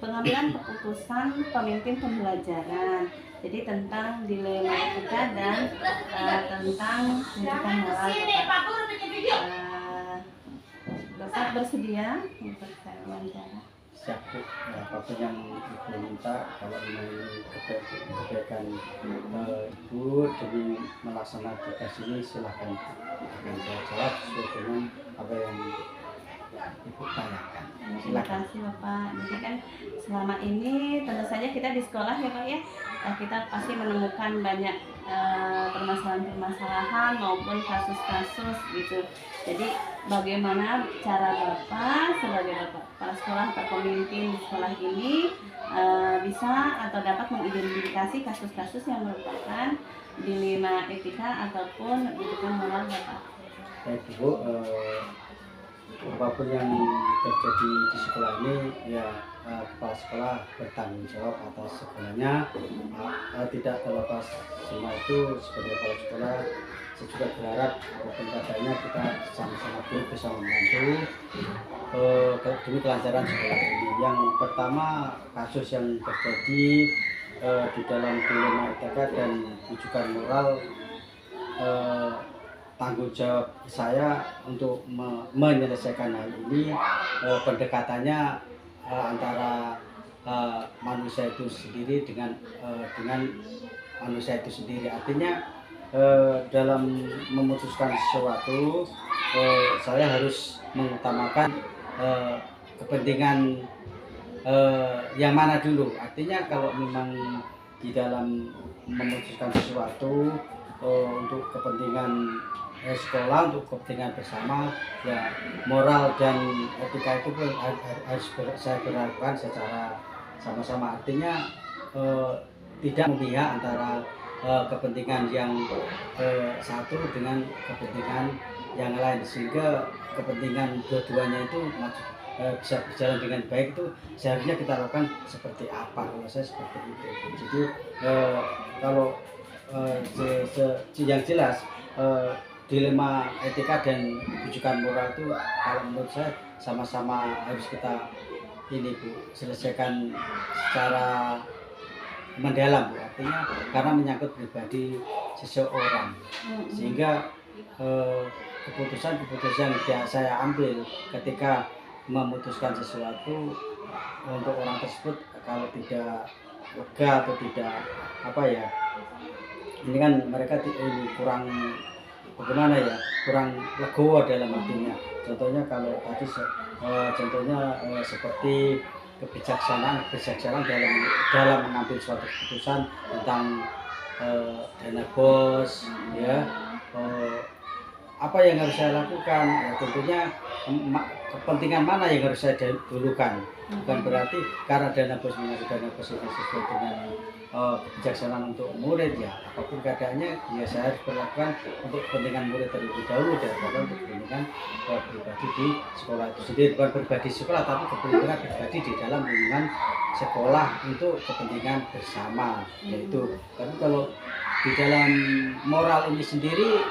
pengambilan keputusan pemimpin pembelajaran. Jadi tentang dilema etika dan tentang pendidikan moral. Bapak bersedia untuk saya wawancara? Siap Bu, apapun yang Ibu minta, kalau memang kebaikan Ibu demi melaksanakan tugas ini silahkan akan saya jawab sesuai dengan apa yang Ibu tanyakan. Terima kasih Bapak. Jadi kan selama ini tentu saja kita di sekolah ya Pak ya, kita pasti menemukan banyak permasalahan-permasalahan maupun kasus-kasus gitu. Jadi bagaimana cara Bapak sebagai Bapak kepala sekolah atau pemimpin di sekolah ini bisa atau dapat mengidentifikasi kasus-kasus yang merupakan dilema etika ataupun pendidikan moral Bapak. Baik Bu, apapun yang terjadi di sekolah ini ya kepala sekolah bertanggung jawab atas segalanya. Tidak terlepas semua itu, sebagai kepala sekolah saya juga berharap apapun keadaannya kita sama-sama bisa membantu demi kelancaran sekolah ini. Yang pertama, kasus yang terjadi di dalam dilema etika dan rujukan moral, tanggung jawab saya untuk menyelesaikan hal ini. Pendekatannya antara manusia itu sendiri dengan manusia itu sendiri. Artinya dalam memutuskan sesuatu saya harus mengutamakan kepentingan yang mana dulu. Artinya kalau memang di dalam memutuskan sesuatu untuk kepentingan sekolah, untuk kepentingan bersama, ya moral dan etika itu pun harus saya berlakukan secara sama-sama. Artinya tidak memihak antara kepentingan yang satu dengan kepentingan yang lain, sehingga kepentingan dua-duanya itu bisa berjalan dengan baik. Itu seharusnya kita lakukan seperti apa, kalau saya seperti itu. Jadi kalau yang jelas dilema etika dan rujukan moral itu kalau menurut saya sama-sama harus kita selesaikan secara mendalam Bu. Artinya karena menyangkut pribadi seseorang, sehingga keputusan yang saya ambil ketika memutuskan sesuatu untuk orang tersebut, kalau tidak lega atau tidak ini kan mereka kurang bagaimana ya, kurang legowo dalam artinya. Contohnya kalau tadi seperti kebijaksanaan dalam mengambil suatu keputusan tentang dana bos, ya apa yang harus saya lakukan, ya tentunya kepentingan mana yang harus saya dahulukan. Bukan berarti karena dana bos mengambil dana bos itu sesuai dengan kebijaksanaan untuk murid, ya apapun keadaannya ya saya harus berlakukan untuk kepentingan murid terlebih dahulu daripada untuk kepentingan pribadi di sekolah itu sendiri. Bukan pribadi sekolah, tapi kepentingan pribadi di dalam lingkungan sekolah, itu kepentingan bersama yaitu. Tapi kalau di dalam moral ini sendiri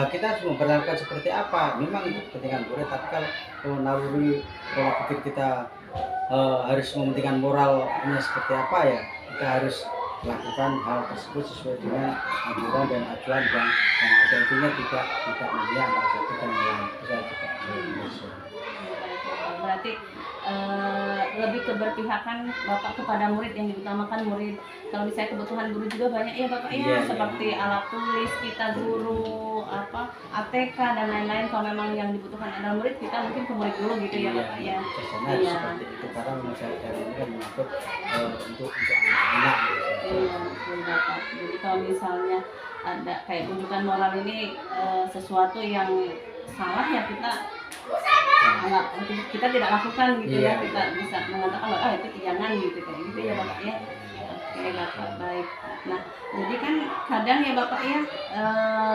kita harus memperlakukan seperti apa, memang itu kepentingan murid. Tapi kalau naluri pola pikir kita harus mementingkan moralnya seperti apa, ya kita harus lakukan hal tersebut sesuai dengan anjuran dan acuan yang ada. Intinya tidak memihak antara satu dan yang lain. Berarti lebih keberpihakan Bapak kepada murid, yang diutamakan murid. Kalau misalnya kebutuhan guru juga banyak ya Bapak ya, seperti alat tulis kita guru, ATK dan lain-lain. Kalau memang yang dibutuhkan adalah murid, kita mungkin ke murid dulu gitu ya Bapak ya. Iya, seperti itu, karena masyarakat ini kan mengatur untuk anak. Iya, betul Bapak. Jadi kalau misalnya ada kayak rujukan moral ini sesuatu yang salah, ya kita tidak lakukan gitu ya. Kita bisa mengatakan itu jangan gitu, kayak gitu ya Bapak ya. Oke Bapak, baik. Nah, jadi kan kadang ya Bapak ya,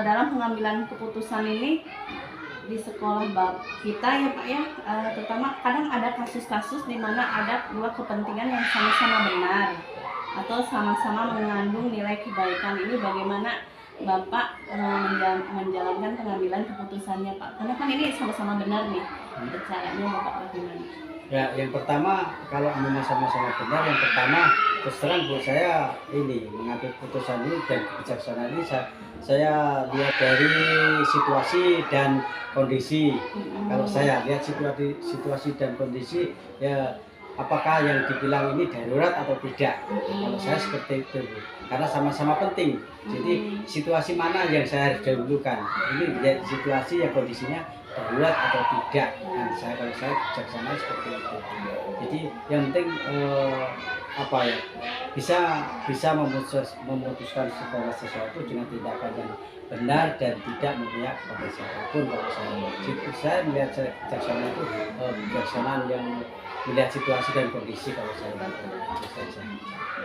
dalam pengambilan keputusan ini di sekolah kita ya Pak ya, terutama kadang ada kasus-kasus di mana ada dua kepentingan yang sama-sama benar atau sama-sama mengandung nilai kebaikan. Ini bagaimana Bapak menjalankan pengambilan keputusannya Pak? Karena kan ini sama-sama benar nih, caranya Bapak bagaimana? Ya, yang pertama kalau memang sama-sama benar, yang pertama terus terang buat saya ini mengambil keputusan ini dan kebijaksanaan ini saya lihat dari situasi dan kondisi. Kalau saya lihat situasi dan kondisi, ya apakah yang dibilang ini darurat atau tidak. Kalau saya seperti itu, Bu. Karena sama-sama penting. Jadi situasi mana yang saya harus dahulukan. Ini lihat situasi ya kondisinya darurat atau tidak. Nah, kalau saya bijaksana seperti itu. Jadi yang penting apa ya bisa memutuskan segala sesuatu dengan tindakan yang benar dan tidak memihak kepada siapapun. Kalau saya melihat bijaksana itu bijaksanaan yang melihat situasi dan kondisi. Kalau saya itu saja.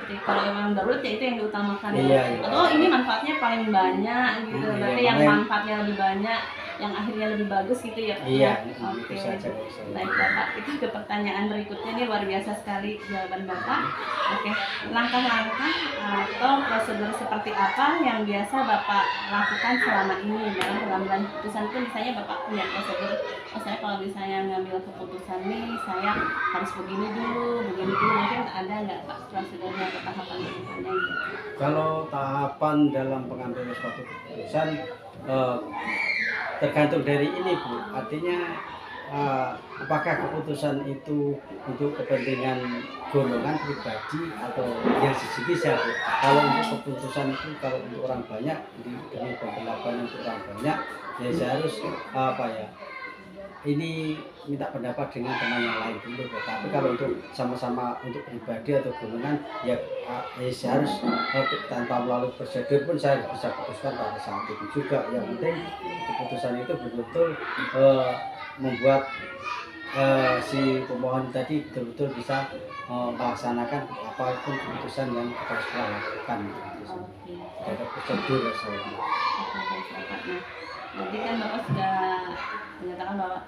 Jadi kalau memang darurat ya itu yang diutamakan. Iya, iya. Atau ini manfaatnya paling banyak gitu. Iya, Berarti yang makanya- manfaatnya lebih banyak, yang akhirnya lebih bagus gitu ya Pak. Iya, Oke. itu saja kalau saya. Baik Bapak, kita ke pertanyaan berikutnya. Ini luar biasa sekali jawaban Bapak. Oke, langkah-langkah atau prosedur seperti apa yang biasa Bapak lakukan selama ini dalam pengambilan keputusan itu? Misalnya Bapak punya prosedur, oh saya kalau misalnya ngambil keputusan nih, saya harus begini dulu. Mungkin ada nggak Pak prosedurnya atau tahapan berikutnya gitu? Kalau tahapan dalam pengambilan suatu keputusan tergantung dari ini, Bu. Artinya apakah keputusan itu untuk kepentingan golongan pribadi atau yang bisa, Bu. Kalau untuk keputusan itu kalau untuk orang banyak demi pembelajaran untuk orang banyak, ya saya harus ini minta pendapat dengan teman yang lain dulu. Tapi kalau untuk sama-sama untuk pribadi atau golongan ya saya harus tanpa melalui prosedur pun saya bisa putuskan pada saat itu juga. Yang penting keputusan itu betul-betul membuat si pemohon tadi betul-betul bisa melaksanakan apapun keputusan yang kita sudah lakukan. Oke. Ada prosedur saya. Oke, baik, Bapak. Nah, jadi kan Bapak sudah menyatakan bahwa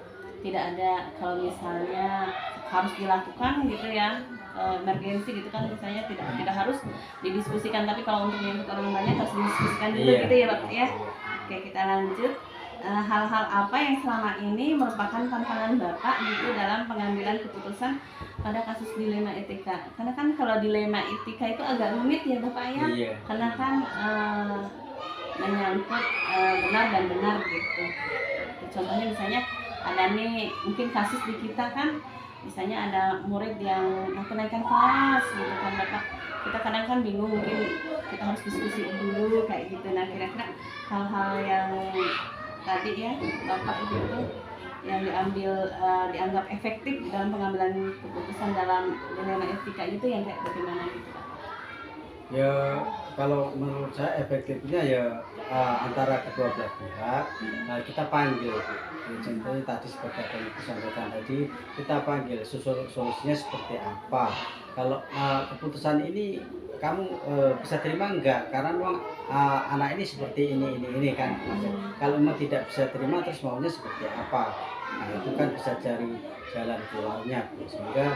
tidak ada kalau misalnya harus dilakukan gitu ya, emergensi gitu kan, misalnya tidak harus didiskusikan, tapi kalau untuk yang orang banyak harus didiskusikan dulu gitu ya Bapak ya. Oke, kita lanjut. Hal-hal apa yang selama ini merupakan tantangan Bapak gitu dalam pengambilan keputusan pada kasus dilema etika? Karena kan kalau dilema etika itu agak rumit ya Bapak ya. Iya. Karena kan menyangkut benar dan benar gitu. Contohnya misalnya ada nih mungkin kasus di kita kan, misalnya ada murid yang mau kenaikan kelas gitu kan Bapak. Kita kadang kan bingung, mungkin kita harus diskusi dulu kayak gitu. Nah kira-kira hal-hal yang tadi ya Bapak gitu yang dianggap efektif dalam pengambilan keputusan dalam dilema etika itu yang kayak bagaimana gitu Pak? Ya kalau menurut saya efektifnya ya antara kedua belah pihak kita panggil. Contohnya tadi seperti apa yang disampaikan tadi, kita panggil solusinya seperti apa. Kalau keputusan ini kamu bisa terima enggak, karena memang anak ini seperti ini kan. Kalau memang tidak bisa terima terus maunya seperti apa, nah itu kan bisa cari jalan keluarnya, sehingga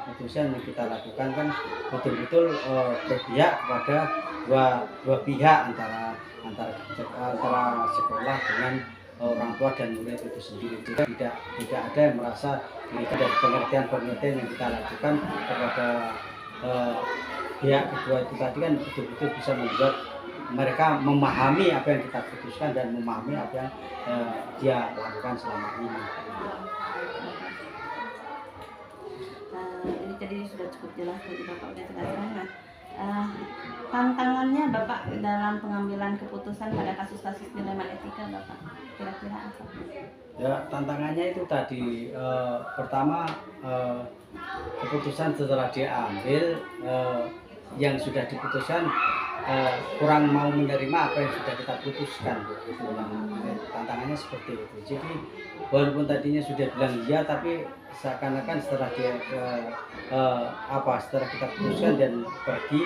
keputusan yang kita lakukan kan betul-betul berpihak kepada dua pihak, antara sekolah dengan orang tua dan murid itu sendiri. Tidak ada yang merasa dari pengertian yang kita lakukan kepada pihak kedua itu tadi kan betul-betul bisa membuat mereka memahami apa yang kita putuskan dan memahami apa yang dia lakukan selama ini. Ini tadi sudah cukup jelas tadi Bapak udah jelaskan. Nah, tantangannya Bapak dalam pengambilan keputusan pada kasus-kasus dilema etika Bapak kira-kira apa? Ya tantangannya itu tadi pertama keputusan setelah diambil yang sudah diputuskan kurang mau menerima apa yang sudah kita putuskan, gitu. Tantangannya seperti itu. Jadi walaupun tadinya sudah bilang iya, tapi seakan-akan setelah setelah kita putuskan dan pergi,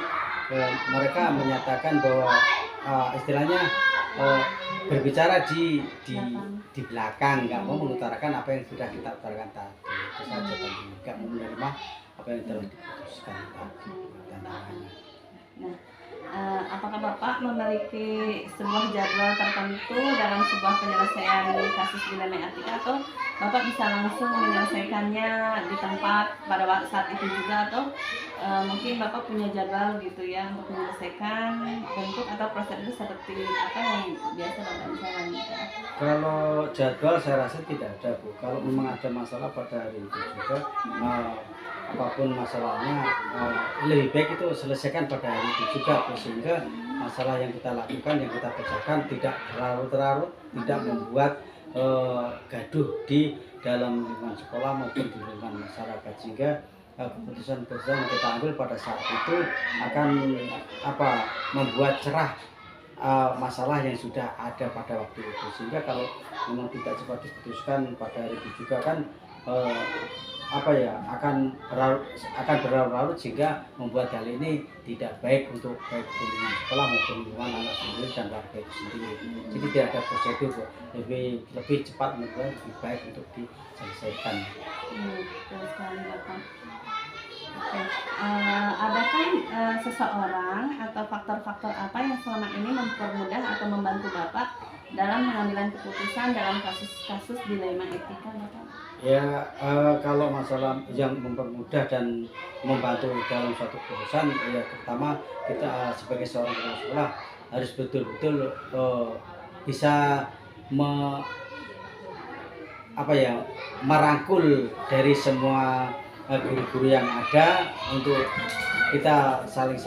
mereka menyatakan bahwa istilahnya berbicara di belakang, nggak mau mengutarakan apa yang sudah kita utarakan tadi. Itu saja tadi, nggak mau menerima apa yang telah diputuskan tadi. Tantangannya. Nah, apakah Bapak memiliki sebuah jadwal tertentu dalam sebuah penyelesaian kasus dilema etika, atau Bapak bisa langsung menyelesaikannya di tempat pada saat itu juga, atau mungkin Bapak punya jadwal gitu ya untuk menyelesaikan bentuk atau prosedur seperti apa yang biasa Bapak bisa lakukan? Kalau jadwal saya rasa tidak ada, Bu. Kalau memang ada masalah pada hari itu juga, apapun masalahnya, lebih baik itu selesaikan pada hari itu juga, Bu. Sehingga masalah yang kita lakukan, yang kita kerjakan tidak berlarut-larut, tidak membuat gaduh di dalam lingkungan sekolah maupun di lingkungan masyarakat, sehingga keputusan-keputusan yang kita ambil pada saat itu akan membuat cerah masalah yang sudah ada pada waktu itu. Sehingga kalau memang tidak cepat diputuskan pada hari itu juga kan akan berlarut-larut, sehingga membuat hal ini tidak baik untuk baik lingkungan sekolah maupun lingkungan anak sendiri dan warga itu sendiri. Jadi tidak ada prosedur, lebih cepat menurut lebih baik untuk diselesaikan. Betul sekali Bapak. Oke, adakah seseorang atau faktor-faktor apa yang selama ini mempermudah atau membantu Bapak dalam pengambilan keputusan dalam kasus-kasus dilema etika, Bapak? Ya, kalau masalah yang mempermudah dan membantu dalam suatu keputusan, ya pertama kita sebagai seorang kepala sekolah harus betul-betul bisa merangkul dari semua guru-guru yang ada untuk kita saling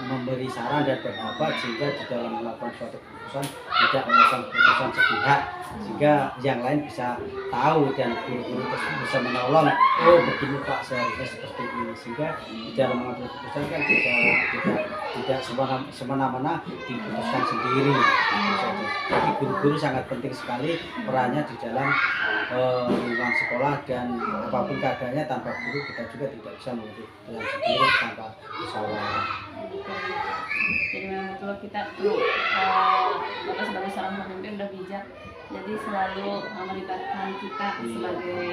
memberi saran dan pendapat, sehingga di dalam melakukan suatu keputusan tidak melakukan keputusan sepihak, sehingga yang lain bisa tahu dan guru-guru tersebut bisa menolong, oh begini Pak, seharusnya seperti ini, sehingga di dalam mengambil keputusan kan tidak semena-mena diputuskan sendiri. Jadi guru-guru sangat penting sekali perannya di dalam lingkungan sekolah, dan apapun keadaannya tanpa guru kita juga tidak bisa mengambil keputusan sendiri tanpa musyawarah. Jadi memang betul kita perlu Bapak sebagai seorang pemimpin udah bijak, jadi selalu melibatkan kita sebagai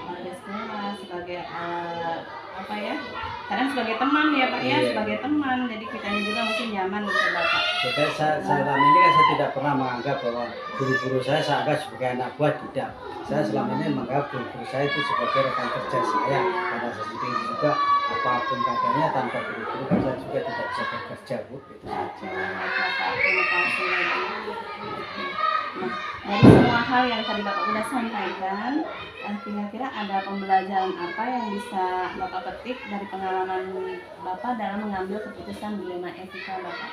warga sekolah, sebagai kadang sebagai teman ya Pak ya, sebagai teman, jadi kitanya juga mungkin nyaman gitu Bapak. Jadi selama ini kan saya tidak pernah menganggap bahwa guru-guru saya anggap sebagai anak buah, tidak. Saya selama ini menganggap guru-guru saya itu sebagai rekan kerja saya, karena saya sendiri juga apapun keadaannya tanpa guru-guru kan saya juga tidak bisa bekerja, Bu. Itu saja. Terima kasih lagi. Nah, dari semua hal yang tadi Bapak sudah sampaikan, kira-kira ada pembelajaran apa yang bisa Bapak petik dari pengalaman Bapak dalam mengambil keputusan dilema etika Bapak?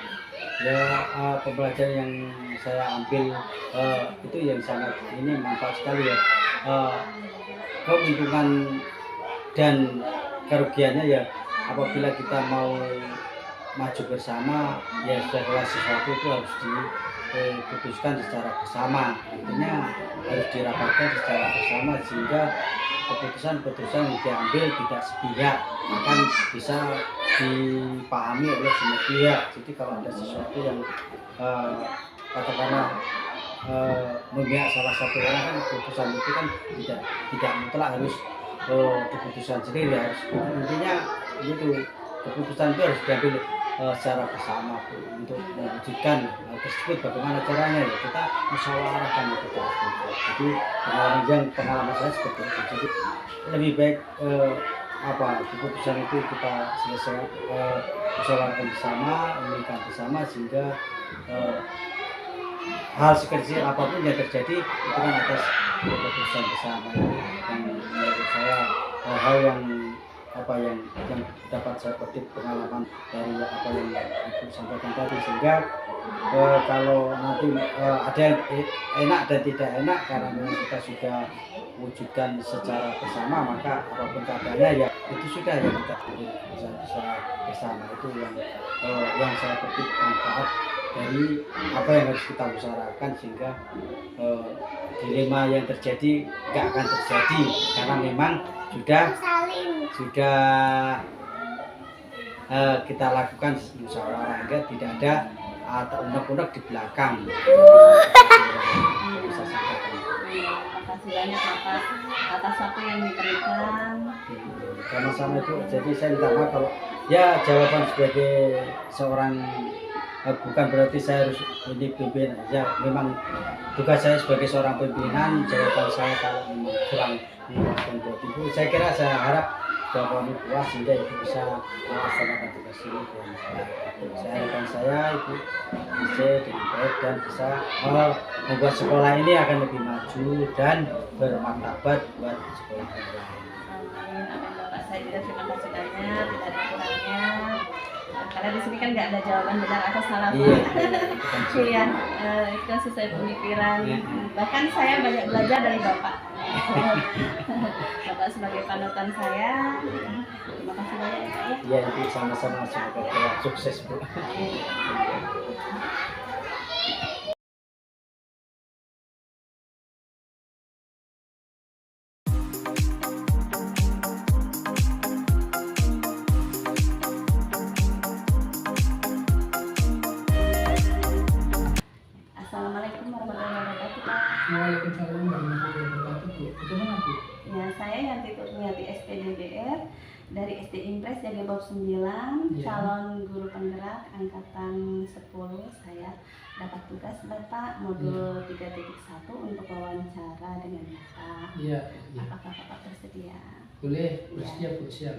Ya, pembelajaran yang saya ambil itu yang sangat manfaat sekali ya. Keuntungan dan kerugiannya ya, apabila kita mau maju bersama, ya segala sesuatu itu harus diputuskan secara bersama, artinya harus dirapatkan secara bersama, sehingga keputusan-keputusan yang diambil tidak sepihak, akan bisa dipahami oleh semua pihak. Jadi kalau ada sesuatu yang katakanlah memihak salah satu orang, kan keputusan itu kan tidak mutlak harus keputusan sendiri, harus intinya itu keputusan itu harus diambil secara bersama untuk mewujudkan hal tersebut. Bagaimana caranya ya kita musyawarahkan itu tersebut. Jadi pengalaman saya seperti itu. Jadi lebih baik keputusan itu kita selesai musyawarahkan bersama, umumkan bersama, sehingga hal sekecil apapun yang terjadi itu kan atas keputusan bersama. Itu yang menurut saya hal yang dapat saya petik pengalaman dari apa yang Ibu sampaikan tadi, sehingga kalau nanti ada yang enak dan tidak enak, karena memang kita sudah wujudkan secara bersama, maka apapun keadaannya ya itu sudah ya kita bisa bersama. Itu yang saya petik manfaat dari apa yang harus kita usahakan, sehingga dilema yang terjadi nggak akan terjadi, karena memang sudah kita lakukan musyawarah, hingga tidak ada atau unek-unek di belakang. Bisa sampaikan. Terima kasih banyak Bapak atas waktu yang diberikan. Sama-sama Ibu. Jadi saya minta maaf kalau ya jawaban sebagai seorang bukan berarti saya harus ini pimpin aja. Memang tugas saya sebagai seorang pimpinan, jawaban saya kalau memang kurang memuaskan buat Ibu. Saya harap jawaban Ibu puas sehingga Ibu bisa melaksanakan tugas ini dengan baik. Saya harapan saya Ibu bisa dengan baik dan bisa membuat sekolah ini akan lebih maju dan bermartabat buat sekolah yang lain. Amin, amin Bapak. Saya juga terima kasih banyak, tidak ada kurangnya. Karena di sini kan nggak ada jawaban benar atau salah. Iya. Iya, itu sesuai pemikiran. Bahkan saya banyak belajar dari Bapak. Bapak sebagai panutan saya. Terima kasih banyak ya Pak ya. Iya, Ibu sama-sama semoga sukses Bu. Amin. Assalamualaikum warahmatullahi wabarakatuh Pak. Waalaikumsalam warahmatullahi wabarakatuh. Bu, bagaimana Bu? Ya, saya Yanti Kurniati SPDBR dari SD Impres Jaga Bab 9, Ya. calon guru penggerak angkatan 10. Saya dapat tugas Bapak modul 3.1 untuk wawancara dengan Bapak. Iya, iya. Apakah Bapak bersedia? Boleh, Bu, Ya. siap Bu, siap.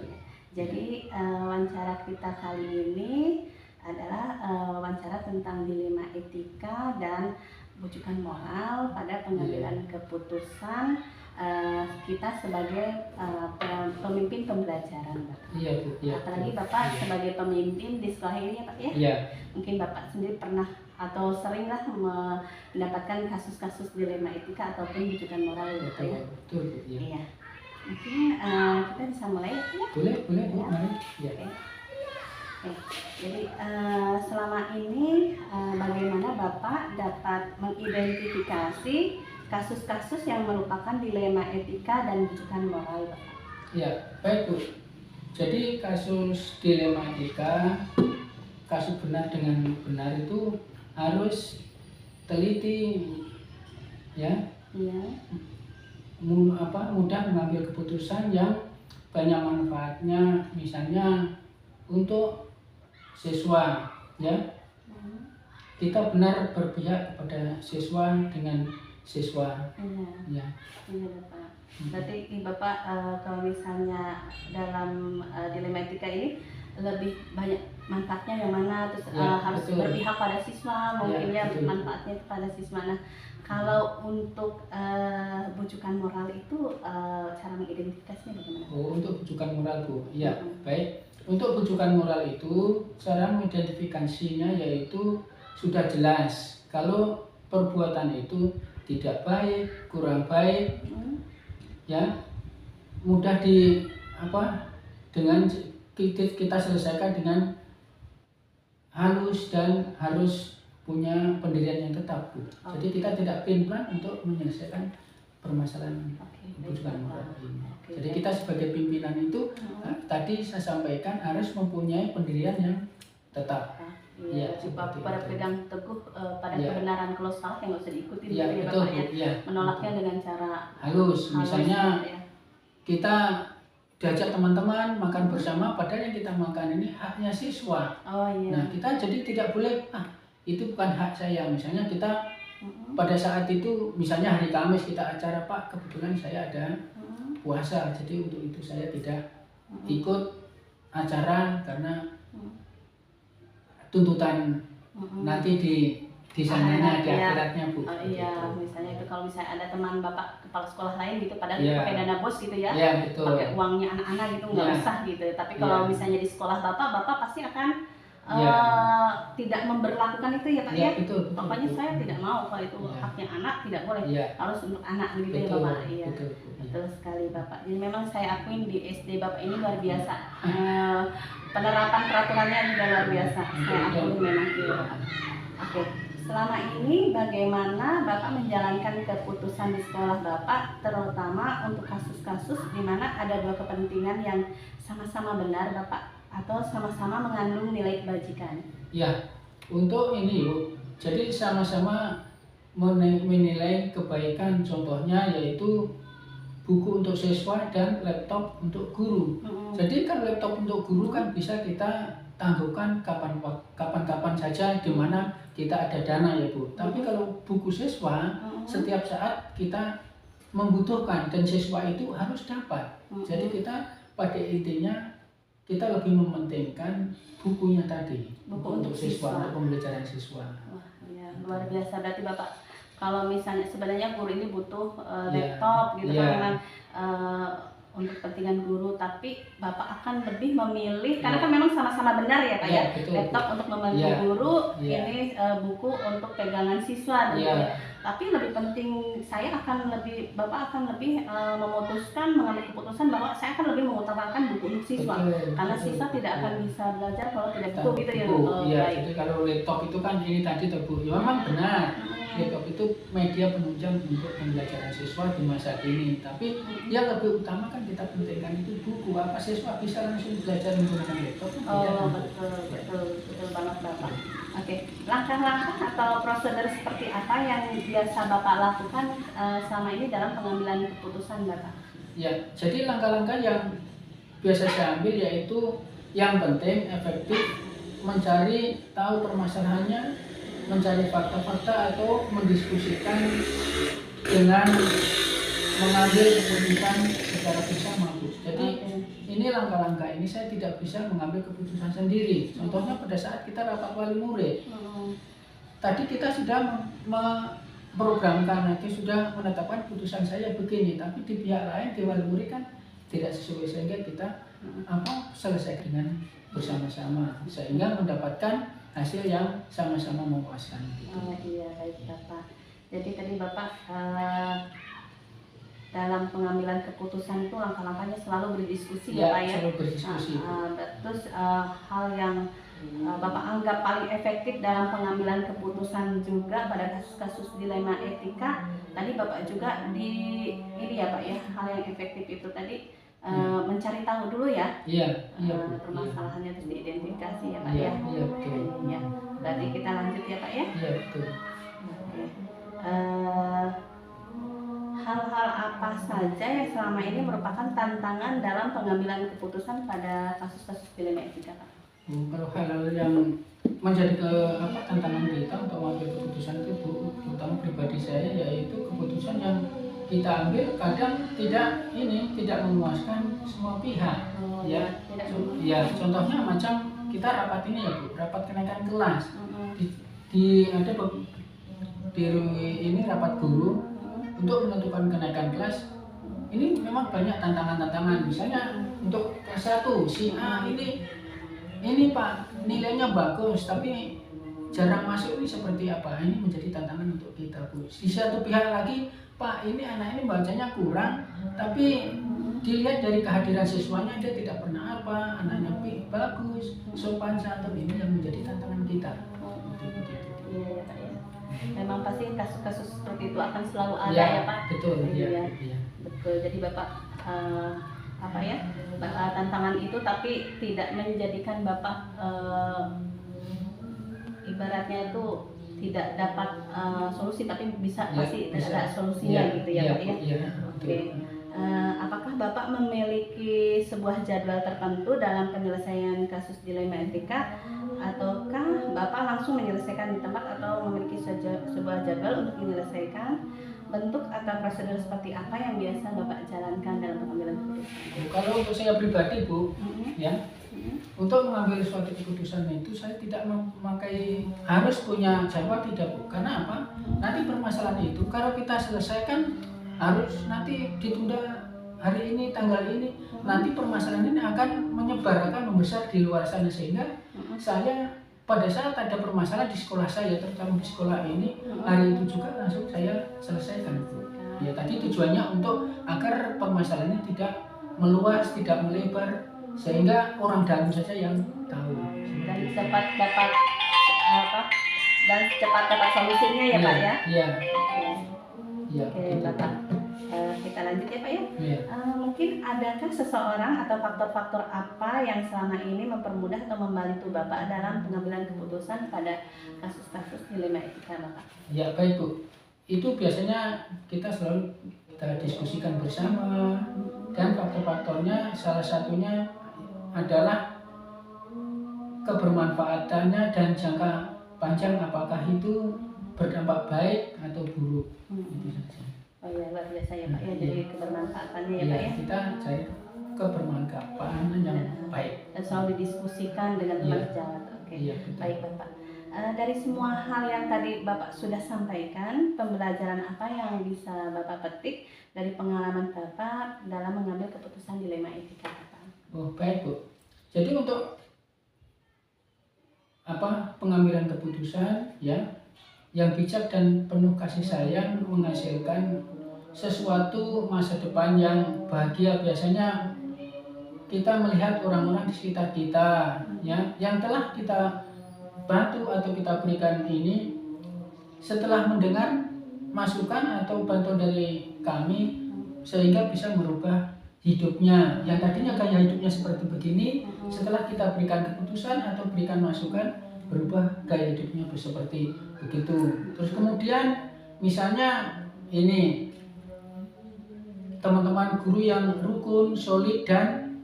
Jadi wawancara kita kali ini adalah wawancara tentang dilema etika dan bujukan moral pada pengambilan keputusan kita sebagai pemimpin pembelajaran, Bapak. Iya Bu, iya. Apalagi Bu. Bapak Iya. sebagai pemimpin di sekolah ini ya Pak ya. Iya, Mungkin Bapak sendiri pernah atau seringlah mendapatkan kasus-kasus dilema etika ataupun bujukan moral gitu betul, ya. betul Bu. Iya. Iya. Mungkin kita bisa mulai ya. Boleh, boleh Bu, Ya. mari. Iya. Oke. Oke. Jadi selama ini bagaimana Bapak dapat mengidentifikasi kasus-kasus yang merupakan dilema etika dan bujukan moral Bapak? Iya, baik Bu. Jadi kasus dilema etika, kasus benar dengan benar itu harus teliti, ya, Iya. mudah mengambil keputusan yang banyak manfaatnya, misalnya untuk siswa, ya, kita benar berpihak kepada siswa dengan siswa, Iya. ya. Iya Bapak. Berarti ini Bapak kalau misalnya dalam dilema etika ini lebih banyak manfaatnya yang mana, terus Ya, harus betul. berpihak pada siswa, mungkin ya betul. manfaatnya kepada siswa. Nah, kalau untuk bujukan moral itu cara mengidentifikasinya bagaimana? Oh, untuk bujukan moral Bu, ya, Mhm. baik. Untuk bujukan moral itu cara mengidentifikasinya yaitu sudah jelas kalau perbuatan itu tidak baik, kurang baik, Hmm. ya, mudah dengan kita selesaikan dengan halus dan harus punya pendirian yang tetap Bu. Jadi kita tidak plan untuk menyelesaikan permasalahan Oke, baik, bujukan Bapak. moral ini. Oke, Jadi baik. kita sebagai pimpinan itu tadi saya sampaikan harus mempunyai pendirian yang tetap. Iya, Iya, coba betul, pada betul. pegang teguh pada Iya. kebenaran, kalau salah yang nggak usah diikuti Iya, gitu ya betul Bapak Bu. ya. Iya. Menolaknya dengan cara Halus. halus Misalnya gitu ya. kita diajak teman-teman makan bersama, padahal yang kita makan ini haknya siswa. Oh iya. Nah, kita jadi tidak boleh, itu bukan hak saya. Misalnya kita Mm-mm. pada saat itu, misalnya hari Kamis kita acara, Pak, kebetulan saya ada Mm-mm. puasa, jadi untuk itu saya tidak Mm-mm. ikut acara karena Mm-mm. tuntutan Mm-mm. nanti di sananya, di Iya. akhiratnya Bu. Oh iya, Gitu. misalnya itu kalau misalnya ada teman Bapak kepala sekolah lain gitu, padahal Iya. pakai dana bos gitu ya, Iya, betul. pakai uangnya anak-anak gitu nggak Iya. usah gitu. Tapi kalau Iya. misalnya di sekolah Bapak pasti akan Iya. tidak memberlakukan itu ya Pak Iya, ya. betul, betul. Pokoknya betul. saya tidak mau kalau itu Iya. haknya anak tidak boleh, Iya, harus untuk anak gitu ya betul. Bapak. Iya. Betul, Bu. Iya. Betul sekali Bapak. Jadi memang saya akuin di SD Bapak ini luar biasa. Penerapan peraturannya juga luar biasa. Saya akui memang iya Bapak. Oke. Selama ini bagaimana Bapak menjalankan keputusan di sekolah Bapak, terutama untuk kasus-kasus di mana ada dua kepentingan yang sama-sama benar Bapak atau sama-sama mengandung nilai kebajikan? Ya, untuk ini Bu, jadi sama-sama menilai kebaikan, contohnya yaitu buku untuk siswa dan laptop untuk guru. Jadi kan laptop untuk guru kan bisa kita tangguhkan kapan-kapan saja di mana kita ada dana ya Bu. Tapi kalau buku siswa setiap saat kita membutuhkan dan siswa itu harus dapat. Jadi kita pada intinya kita lebih mementingkan bukunya tadi, buku untuk siswa, untuk pembelajaran siswa. Wah, ya, luar biasa. Berarti Bapak kalau misalnya sebenarnya guru ini butuh laptop gitu kan, memang untuk kepentingan guru, tapi Bapak akan lebih memilih karena kan memang sama-sama benar ya Pak ya, betul, laptop untuk membantu guru, ini buku untuk pegangan siswa gitu ya. Tapi lebih penting Bapak akan lebih mengambil keputusan bahwa saya akan lebih mengutamakan buku untuk siswa, karena siswa tidak akan bisa belajar kalau tidak buku gitu ya. Iya, jadi kalau laptop itu kan ini tadi Bu, ya memang benar. Laptop itu media penunjang untuk pembelajaran siswa di masa kini. Tapi yang lebih utama kan kita pentingkan itu buku. Apa siswa bisa langsung belajar menggunakan laptop? Betul banget Bapak. Oke, langkah-langkah atau prosedur seperti apa yang biasa Bapak lakukan selama ini dalam pengambilan keputusan Bapak? Ya, jadi langkah-langkah yang biasa saya ambil yaitu yang penting efektif mencari tahu permasalahannya, mencari fakta-fakta atau mendiskusikan dengan mengambil keputusan secara bersama Bu. Jadi ini langkah-langkah ini saya tidak bisa mengambil keputusan sendiri. Contohnya pada saat kita rapat wali murid, tadi kita sudah memprogramkan, nanti sudah menetapkan putusan saya begini, tapi di pihak lain di wali murid kan tidak sesuai, sehingga kita selesai dengan bersama-sama sehingga mendapatkan hasil yang sama-sama memuaskan. Iya, baik Bapak. Jadi tadi Bapak dalam pengambilan keputusan itu langkah-langkahnya selalu berdiskusi ya Pak ya. Selalu berdiskusi. Terus hal yang Bapak anggap paling efektif dalam pengambilan keputusan juga pada kasus-kasus dilema etika, tadi Bapak juga ini ya Pak ya, hal yang efektif itu tadi mencari tahu dulu ya. Permasalahannya terus diidentifikasi ya Pak ya. Iya, betul. Ya. Berarti kita lanjut ya Pak ya. Iya, betul. Oke. Hal-hal apa saja yang selama ini merupakan tantangan dalam pengambilan keputusan pada kasus-kasus dilema etika Pak? Kalau hal-hal yang menjadi tantangan kita untuk mengambil keputusan itu Bu, terutama pribadi saya, yaitu keputusan yang kita ambil kadang tidak memuaskan semua pihak. Contohnya macam kita rapat ini ya Bu, rapat kenaikan kelas. Ini rapat guru untuk menentukan kenaikan kelas. Ini memang banyak tantangan-tantangan. Misalnya untuk kelas 1 si A ini Pak nilainya bagus tapi jarang masuk, ini seperti apa? Ini menjadi tantangan untuk kita Bu. Di satu pihak lagi Pak ini anak ini bacanya kurang, tapi dilihat dari kehadiran siswanya dia tidak pernah anaknya bagus, sopan santun. Ini yang menjadi tantangan kita. Iya Pak ya. Memang pasti kasus-kasus seperti itu akan selalu ada ya Pak. Betul. Iya. Betul. Jadi Bapak tantangan itu tapi tidak menjadikan Bapak ibaratnya itu tidak dapat solusi, tapi pasti ada solusinya gitu ya Pak ya. Oke. Apakah Bapak memiliki sebuah jadwal tertentu dalam penyelesaian kasus dilema etika, ataukah Bapak langsung menyelesaikan di tempat atau memiliki sebuah jadwal untuk menyelesaikan? Bentuk atau prosedur seperti apa yang biasa Bapak jalankan dalam pengambilan keputusan? Kalau untuk saya pribadi Bu, untuk mengambil suatu keputusan itu saya tidak memakai harus punya jadwal, tidak Bu. Karena apa? Nanti permasalahan itu kalau kita selesaikan harus nanti ditunda hari ini, tanggal ini, nanti permasalahan ini akan menyebar, akan membesar di luar sana, sehingga saya pada saat ada permasalahan di sekolah saya, terutama di sekolah ini, hari itu juga langsung saya selesaikan Bu. Ya tadi tujuannya untuk agar permasalahan ini tidak meluas, tidak melebar, sehingga orang dalam saja yang tahu. Dan cepat dapat solusinya ya Pak ya. Iya. Oke Bapak. Kita lanjut ya Pak ya. Mungkin adakah seseorang atau faktor-faktor apa yang selama ini mempermudah atau membantu Bapak dalam pengambilan keputusan pada kasus-kasus dilema etika Bapak? Ya baik Bu. itu biasanya kita selalu kita diskusikan bersama, dan faktor-faktornya salah satunya adalah kebermanfaatannya dan jangka panjang, apakah itu berdampak baik atau buruk. Itu saja. Oh iya, luar biasa ya Pak ya, jadi kebermanfaatannya ya Iya, Pak ya. kita cari kebermanfaatan yang baik. Dan selalu didiskusikan dengan teman Iya. sejawat. Oke, Iya, betul. baik Bapak. Dari semua hal yang tadi Bapak sudah sampaikan, pembelajaran apa yang bisa Bapak petik dari pengalaman Bapak dalam mengambil keputusan dilema etika Bapak? Oh, baik Bu. Jadi untuk pengambilan keputusan ya yang bijak dan penuh kasih sayang menghasilkan sesuatu masa depan yang bahagia. Biasanya kita melihat orang-orang di sekitar kita ya yang telah kita bantu atau kita berikan ini, setelah mendengar masukan atau bantuan dari kami sehingga bisa merubah hidupnya yang tadinya gaya hidupnya seperti begini, setelah kita berikan keputusan atau berikan masukan berubah gaya hidupnya seperti begitu. Terus kemudian misalnya ini teman-teman guru yang rukun, solid, dan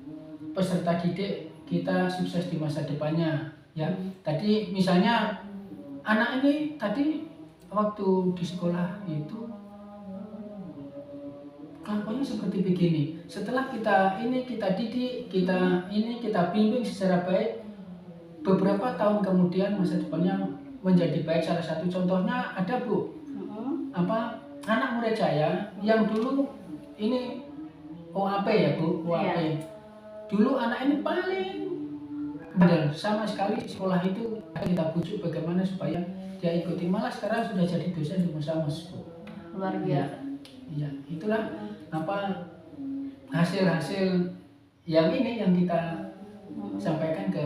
peserta didik kita sukses di masa depannya ya. Tadi misalnya anak ini tadi waktu di sekolah itu kelakuannya seperti begini. Setelah kita didik, kita bimbing secara baik, beberapa tahun kemudian masa depannya menjadi baik. Salah satu contohnya ada Bu, anak murid saya yang dulu ini OAP ya Bu, OAP. Iya. Dulu anak ini paling bandel, sama sekali sekolah itu kita bujuk bagaimana supaya dia ikuti, malah sekarang sudah jadi dosen di Musamus Bu. Luar biasa. Ya, itulah hasil-hasil yang kita sampaikan ke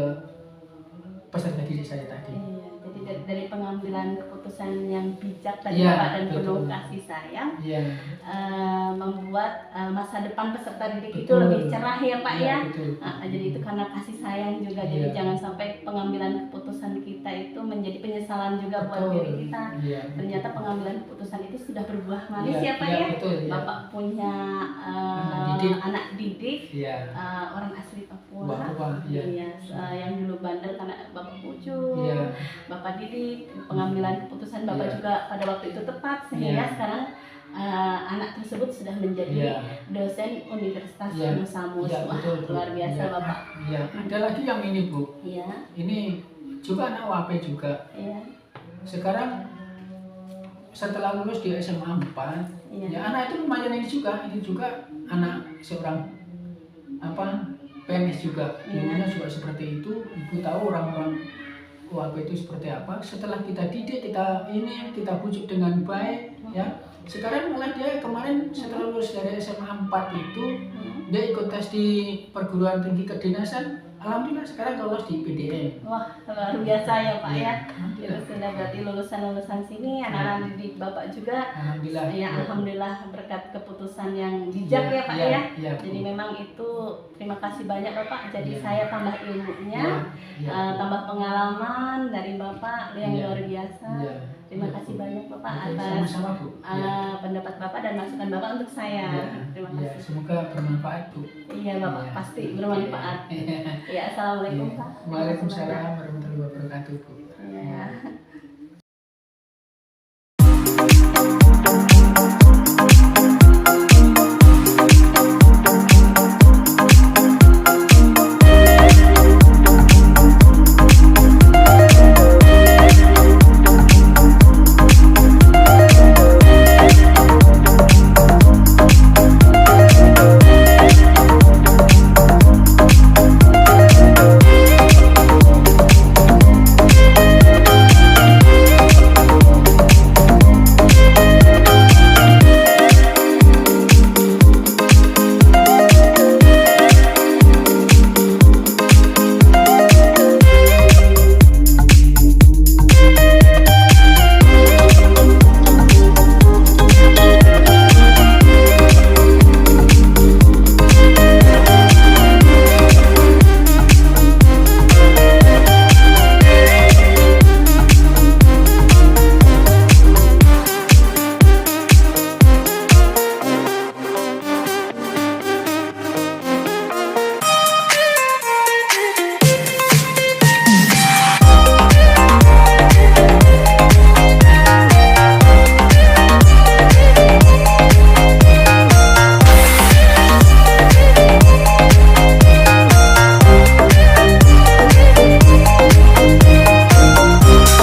peserta didik saya tadi. Iya, jadi dari pengambilan keputusan yang bijak tadi Iya, Bapak dan betul. penuh kasih sayang, Iya. membuat masa depan peserta didik itu Betul. lebih cerah ya Pak Iya, ya. betul. Jadi itu karena kasih sayang juga. Jadi Iya. jangan sampai pengambilan keputusan kita itu menjadi penyesalan juga buat Betul. diri kita. Iya. Ternyata pengambilan keputusan itu sudah berbuah manis Iya, ya Pak iya, ya. betul, iya. Bapak punya Anak didik. Iya. orang asli Papua. Papua, iya. Yang dulu bandel karena Bapak pucuk. Iya. Bapak didik, pengambilan keputusan Bapak Iya. juga pada waktu itu tepat sehingga Iya. sekarang anak tersebut sudah menjadi Iya. dosen Universitas Iya. Musamus. Iya, Wah, betul, Bu. luar biasa Iya. Bapak. Iya. Ada lagi yang ini Bu. Iya, Ini juga anak WAP juga. iya, Sekarang setelah lulus di SMA 4, iya. ya anak itu lumayan ini juga anak seorang PNS juga. Dulunya juga seperti itu. Ibu tahu orang-orang WAP itu seperti apa. Setelah kita didik, kita bujuk dengan baik ya. Sekarang malah dia kemarin setelah lulus dari SMA 4 itu dia ikut tes di perguruan tinggi kedinasan. Alhamdulillah sekarang lolos di PDN. Wah, luar biasa ya Pak ya. Itu Alhamdulillah. sudah berarti lulusan-lulusan sini, anak-anak didik Bapak juga. Alhamdulillah. Ya, alhamdulillah berkat keputusan yang bijak ya Pak ya. Iya, Bu. Jadi memang itu terima kasih banyak Bapak. Jadi Iya. saya tambah ilmunya, Iya, Bu. tambah pengalaman dari Bapak yang Iya. luar biasa. Iya. Terima Iya, kasih Bu. banyak Bapak Oke, atas sama-sama Bu. Iya. pendapat Bapak dan masukan Bapak untuk saya. Iya. Terima Iya, kasih. semoga bermanfaat Bu. Iya Bapak, Iya. pasti bermanfaat. Iya. Ya, assalamualaikum Iya. Pak. Waalaikumsalam warahmatullahi wabarakatuh Bu.